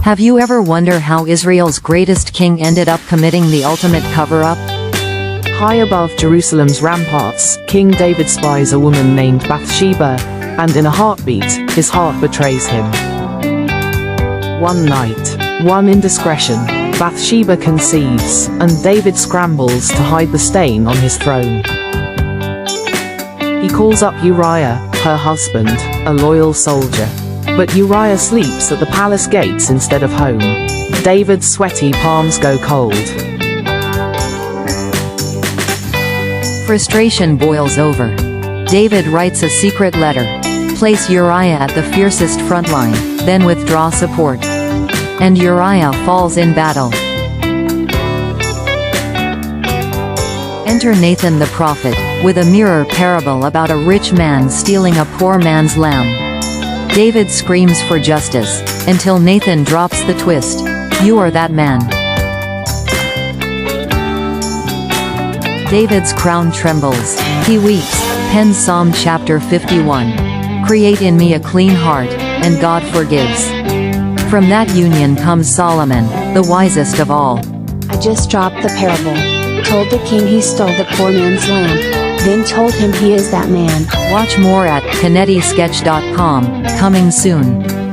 Have you ever wondered how Israel's greatest king ended up committing the ultimate cover-up? High above Jerusalem's ramparts, King David spies a woman named Bathsheba, and in a heartbeat, his heart betrays him. One night, one indiscretion, Bathsheba conceives, and David scrambles to hide the stain on his throne. He calls up Uriah, her husband, a loyal soldier. But Uriah sleeps at the palace gates instead of home. David's sweaty palms go cold. Frustration boils over. David writes a secret letter. Place Uriah at the fiercest front line, then withdraw support. And Uriah falls in battle. Enter Nathan the prophet, with a mirror parable about a rich man stealing a poor man's lamb. David screams for justice, until Nathan drops the twist. You are that man. David's crown trembles. He weeps, pens Psalm chapter 51. Create in me a clean heart, and God forgives. From that union comes Solomon, the wisest of all. I just dropped the parable. Told the king he stole the poor man's lamb, then told him he is that man. Watch more at KinetiSketch.com, coming soon.